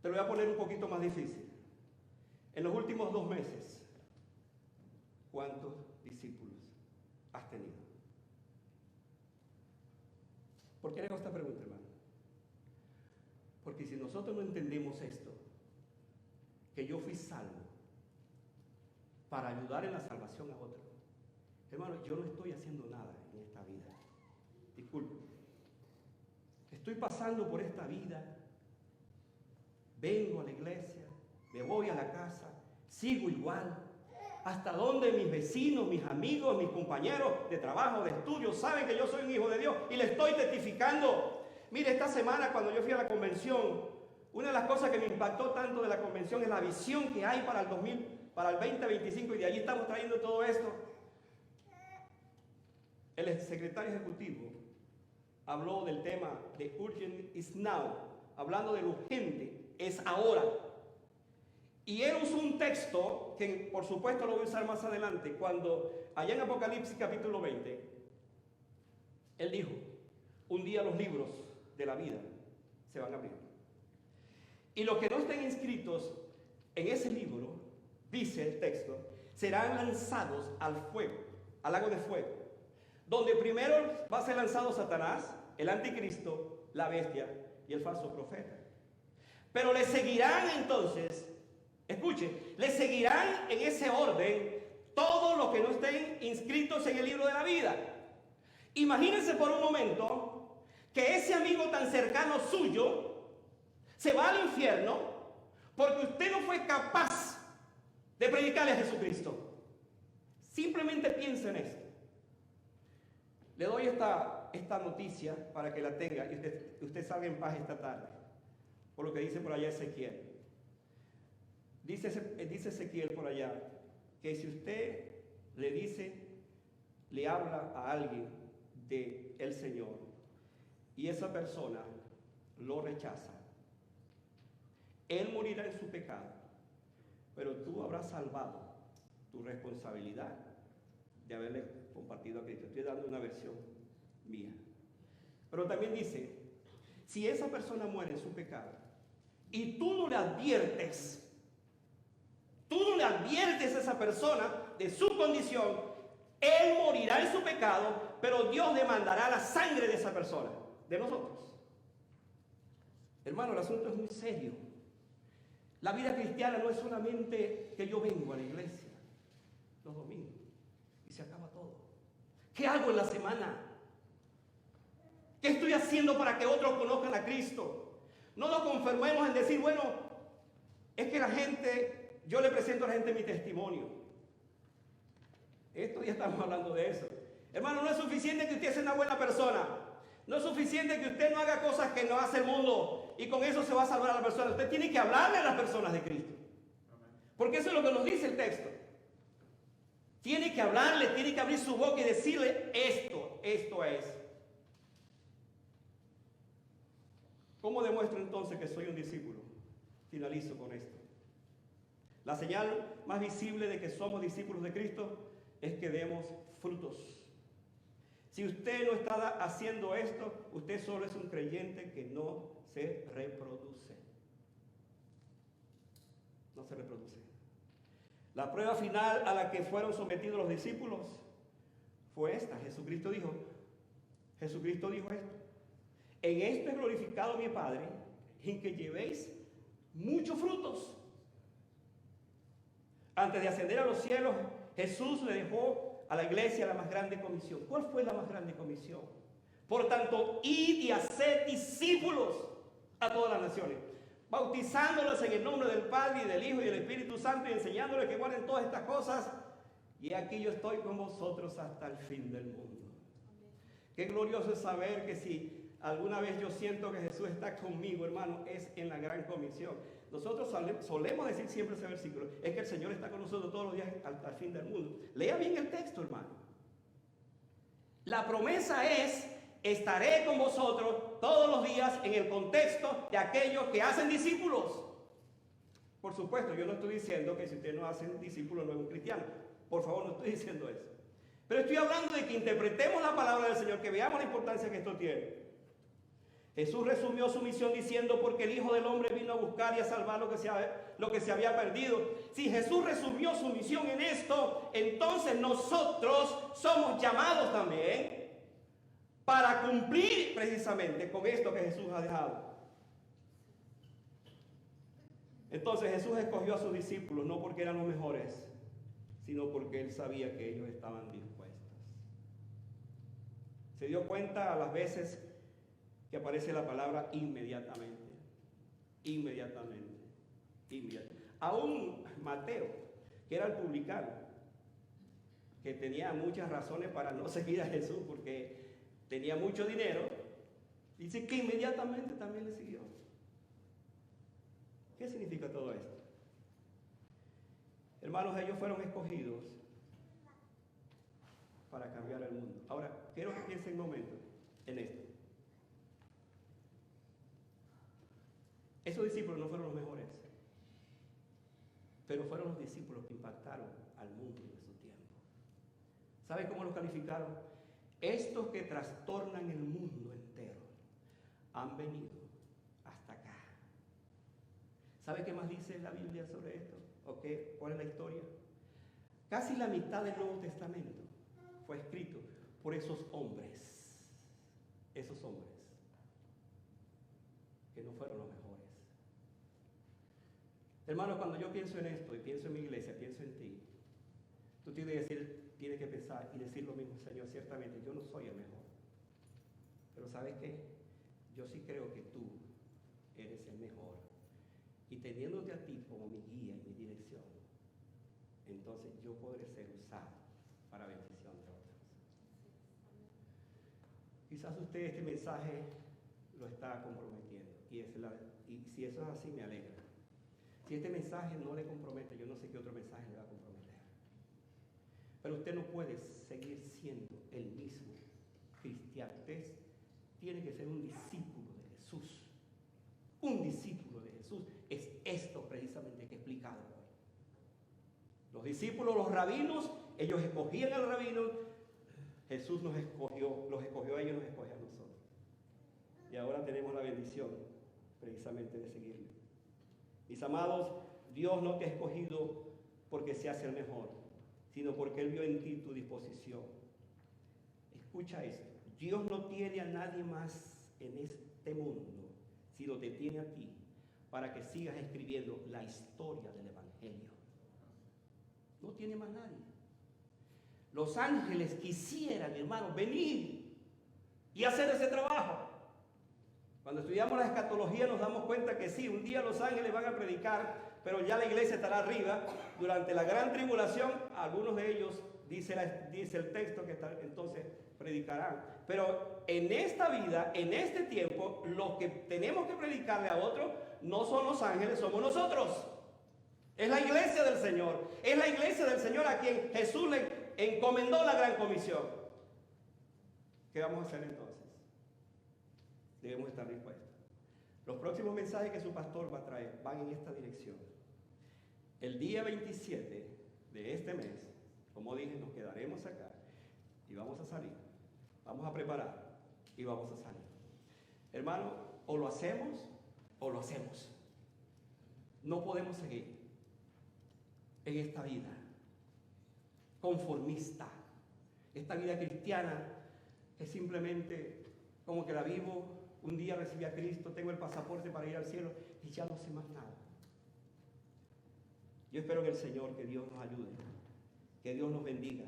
Te lo voy a poner un poquito más difícil. En los últimos 2 meses, ¿cuántos discípulos has tenido? ¿Por qué le hago esta pregunta, hermano? Porque si nosotros no entendemos esto, que yo fui salvo para ayudar en la salvación a otros, hermano, yo no estoy haciendo nada en esta vida. Disculpe. Estoy pasando por esta vida, vengo a la iglesia, me voy a la casa, sigo igual. Hasta donde mis vecinos, mis amigos, mis compañeros de trabajo, de estudio, saben que yo soy un hijo de Dios y le estoy testificando. Mire, esta semana cuando yo fui a la convención, una de las cosas que me impactó tanto de la convención es la visión que hay para el 2025, y de allí estamos trayendo todo esto. El secretario ejecutivo habló del tema de urgent is now, hablando de lo urgente es ahora. Y él usó un texto que por supuesto lo voy a usar más adelante, cuando allá en Apocalipsis capítulo 20, él dijo, un día los libros de la vida se van a abrir. Y los que no estén inscritos en ese libro, dice el texto, serán lanzados al fuego, al lago de fuego, donde primero va a ser lanzado Satanás, el anticristo, la bestia y el falso profeta. Pero le seguirán entonces, escuche, le seguirán en ese orden todos los que no estén inscritos en el libro de la vida. Imagínense por un momento que ese amigo tan cercano suyo se va al infierno porque usted no fue capaz de predicarle a Jesucristo. Simplemente piensa en esto. Le doy esta noticia para que la tenga y usted salga en paz esta tarde, por lo que dice por allá Ezequiel. Dice Ezequiel por allá que si usted le habla a alguien del Señor y esa persona lo rechaza, él morirá en su pecado, pero tú habrás salvado tu responsabilidad de haberle compartido a Cristo. Estoy dando una versión mía. Pero también dice, si esa persona muere en su pecado y tú no le adviertes a esa persona de su condición, él morirá en su pecado, pero Dios demandará la sangre de esa persona, de nosotros. Hermano, el asunto es muy serio. La vida cristiana no es solamente que yo vengo a la iglesia los domingos y se acaba todo. ¿Qué hago en la semana? ¿Qué estoy haciendo para que otros conozcan a Cristo? No nos conformemos en decir, bueno, es que la gente, yo le presento a la gente mi testimonio. Estos días estamos hablando de eso. Hermano, no es suficiente que usted sea una buena persona. No es suficiente que usted no haga cosas que no hace el mundo y con eso se va a salvar a la persona. Usted tiene que hablarle a las personas de Cristo. Porque eso es lo que nos dice el texto. Tiene que hablarle, tiene que abrir su boca y decirle esto es. ¿Cómo demuestro entonces que soy un discípulo? Finalizo con esto. La señal más visible de que somos discípulos de Cristo es que demos frutos. Si usted no está haciendo esto, usted solo es un creyente que no se reproduce. No se reproduce. La prueba final a la que fueron sometidos los discípulos fue esta. Jesucristo dijo esto. En esto es glorificado mi Padre, en que llevéis muchos frutos. Antes de ascender a los cielos, Jesús le dejó a la iglesia la más grande comisión. ¿Cuál fue la más grande comisión? Por tanto, id y haced discípulos a todas las naciones, bautizándolos en el nombre del Padre y del Hijo y del Espíritu Santo y enseñándoles que guarden todas estas cosas. Y aquí yo estoy con vosotros hasta el fin del mundo. Qué glorioso es saber que si alguna vez yo siento que Jesús está conmigo, hermano, es en la gran comisión. Nosotros solemos decir siempre ese versículo, es que el Señor está con nosotros todos los días hasta el fin del mundo. Lea bien el texto, hermano. La promesa es, estaré con vosotros todos los días en el contexto de aquellos que hacen discípulos. Por supuesto, yo no estoy diciendo que si usted no hace discípulos no es un cristiano. Por favor, no estoy diciendo eso. Pero estoy hablando de que interpretemos la palabra del Señor, que veamos la importancia que esto tiene. Jesús resumió su misión diciendo, porque el Hijo del Hombre vino a buscar y a salvar lo que se había perdido. Si Jesús resumió su misión en esto, entonces nosotros somos llamados también para cumplir precisamente con esto que Jesús ha dejado. Entonces Jesús escogió a sus discípulos no porque eran los mejores, sino porque Él sabía que ellos estaban dispuestos. Se dio cuenta a las veces que aparece la palabra inmediatamente. Inmediatamente. Inmediatamente. Aún Mateo, que era el publicano, que tenía muchas razones para no seguir a Jesús porque tenía mucho dinero, dice que inmediatamente también le siguió. ¿Qué significa todo esto? Hermanos, ellos fueron escogidos para cambiar el mundo. Ahora, quiero que piensen un momento en esto. Esos discípulos no fueron los mejores, pero fueron los discípulos que impactaron al mundo de su tiempo. ¿Sabe cómo los calificaron? Estos que trastornan el mundo entero han venido hasta acá. ¿Sabe qué más dice la Biblia sobre esto? ¿O qué? ¿Cuál es la historia? Casi la mitad del Nuevo Testamento fue escrito por esos hombres que no fueron los mejores. Hermanos, cuando yo pienso en esto y pienso en mi iglesia, pienso en ti, tú tienes que pensar y decir lo mismo: Señor, ciertamente yo no soy el mejor, pero ¿sabes qué? Yo sí creo que tú eres el mejor, y teniéndote a ti como mi guía y mi dirección, entonces yo podré ser usado para bendición de otros. Quizás usted este mensaje lo está comprometiendo, y si eso es así, me alegra. Si este mensaje no le compromete, yo no sé qué otro mensaje le va a comprometer. Pero usted no puede seguir siendo el mismo cristiano. Usted tiene que ser un discípulo de Jesús. Un discípulo de Jesús es esto precisamente que he explicado hoy. Los discípulos, los rabinos, ellos escogían al rabino. Jesús los escogió a ellos, nos escogió a nosotros. Y ahora tenemos la bendición precisamente de seguirle. Mis amados, Dios no te ha escogido porque seas el mejor, sino porque Él vio en ti tu disposición. Escucha esto: Dios no tiene a nadie más en este mundo, sino te tiene a ti para que sigas escribiendo la historia del Evangelio. No tiene más nadie. Los ángeles quisieran, hermanos, venir y hacer ese trabajo. Cuando estudiamos la escatología nos damos cuenta que sí, un día los ángeles van a predicar, pero ya la iglesia estará arriba. Durante la gran tribulación, algunos de ellos, dice el texto, que entonces predicarán. Pero en esta vida, en este tiempo, los que tenemos que predicarle a otros no son los ángeles, somos nosotros. Es la iglesia del Señor. Es la iglesia del Señor a quien Jesús le encomendó la gran comisión. ¿Qué vamos a hacer entonces? Debemos estar dispuestos. Los próximos mensajes que su pastor va a traer van en esta dirección. El día 27 de este mes, como dije, nos quedaremos acá y vamos a salir. Vamos a preparar y vamos a salir. Hermano, o lo hacemos o lo hacemos. No podemos seguir en esta vida conformista, esta vida cristiana que simplemente como que la vivo. Un día recibí a Cristo, tengo el pasaporte para ir al cielo y ya no sé más nada. Yo espero en el Señor que Dios nos ayude, que Dios nos bendiga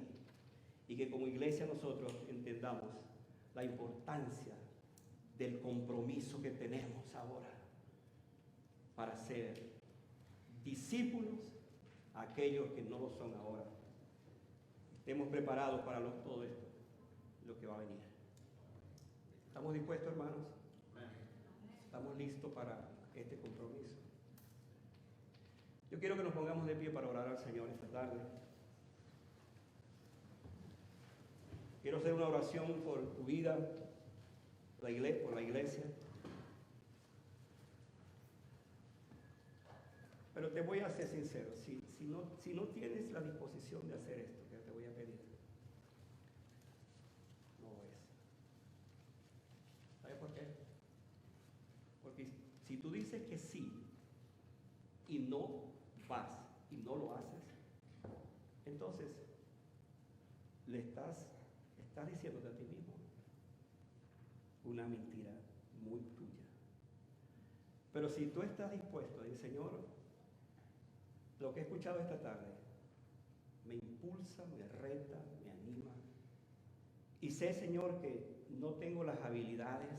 y que como iglesia nosotros entendamos la importancia del compromiso que tenemos ahora para ser discípulos a aquellos que no lo son ahora. Estemos preparados para todo esto, lo que va a venir. ¿Estamos dispuestos, hermanos? ¿Estamos listos para este compromiso? Yo quiero que nos pongamos de pie para orar al Señor esta tarde. Quiero hacer una oración por tu vida, por la iglesia. Pero te voy a ser sincero, si no tienes la disposición de hacer esto que te voy a pedir, Si tú dices que sí y no vas y no lo haces, entonces le estás diciéndote a ti mismo una mentira muy tuya. Pero si tú estás dispuesto a decir, Señor, lo que he escuchado esta tarde me impulsa, me reta, me anima, y sé, Señor, que no tengo las habilidades,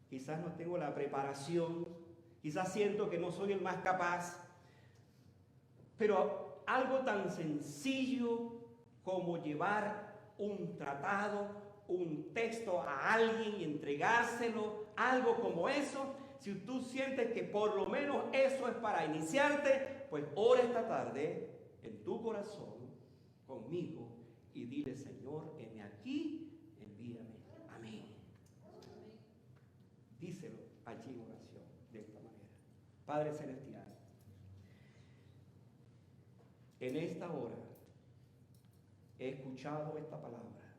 quizás no tengo la preparación, quizás siento que no soy el más capaz, pero algo tan sencillo como llevar un tratado, un texto a alguien y entregárselo, algo como eso, si tú sientes que por lo menos eso es para iniciarte, pues ora esta tarde en tu corazón conmigo y dile, Señor, heme aquí, envíame a mí. Díselo allí en oración de esta manera. Padre Celestial, en esta hora he escuchado esta palabra,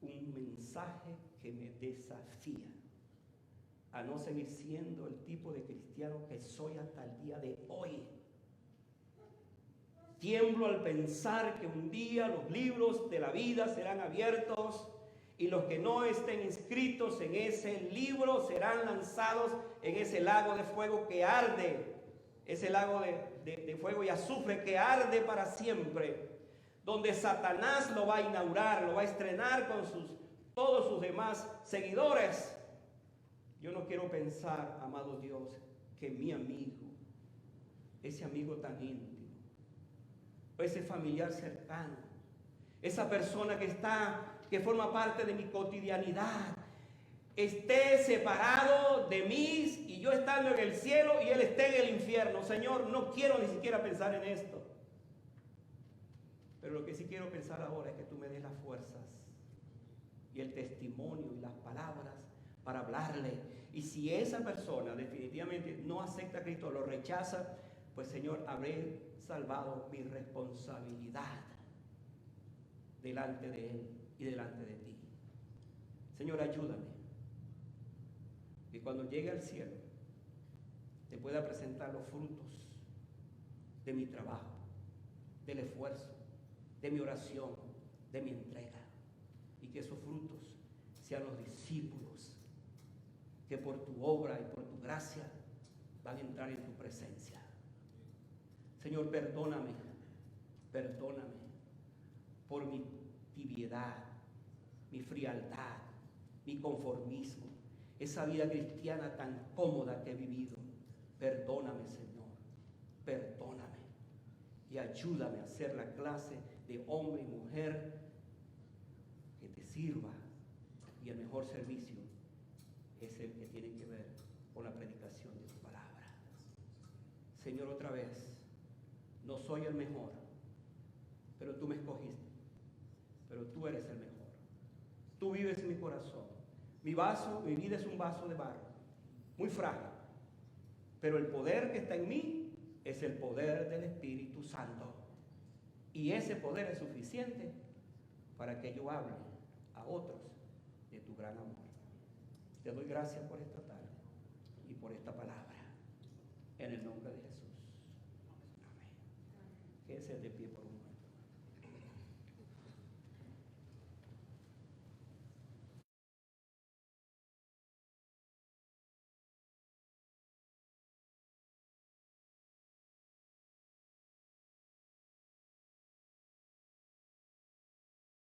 un mensaje que me desafía a no seguir siendo el tipo de cristiano que soy hasta el día de hoy. Tiemblo al pensar que un día los libros de la vida serán abiertos y los que no estén inscritos en ese libro serán lanzados en ese lago de fuego que arde, ese lago de fuego y azufre que arde para siempre, donde Satanás lo va a inaugurar, lo va a estrenar con todos sus demás seguidores. Yo no quiero pensar, amado Dios, que mi amigo, ese amigo tan íntimo, ese familiar cercano, esa persona que forma parte de mi cotidianidad, esté separado de mí y yo estando en el cielo y él esté en el infierno. Señor, no quiero ni siquiera pensar en esto. Pero lo que sí quiero pensar ahora es que tú me des las fuerzas y el testimonio y las palabras para hablarle. Y si esa persona definitivamente no acepta a Cristo, lo rechaza, pues Señor, habré salvado mi responsabilidad delante de Él y delante de ti. Señor, ayúdame. Y cuando llegue al cielo, te pueda presentar los frutos de mi trabajo, del esfuerzo, de mi oración, de mi entrega. Y que esos frutos sean los discípulos que por tu obra y por tu gracia van a entrar en tu presencia. Señor, perdóname por mi tibiedad, mi frialdad, mi conformismo, esa vida cristiana tan cómoda que he vivido. Perdóname, Señor, perdóname y ayúdame a ser la clase de hombre y mujer que te sirva, y el mejor servicio es el que tiene que ver con la predicación de tu palabra. Señor, otra vez, no soy el mejor, pero tú me escogiste, pero tú eres el mejor. Tú vives en mi corazón. Mi vida es un vaso de barro, muy frágil, pero el poder que está en mí es el poder del Espíritu Santo. Y ese poder es suficiente para que yo hable a otros de tu gran amor. Te doy gracias por esta tarde y por esta palabra. En el nombre de Jesús. Amén. Quédese de pie por